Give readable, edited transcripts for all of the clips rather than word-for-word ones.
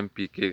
NPK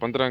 15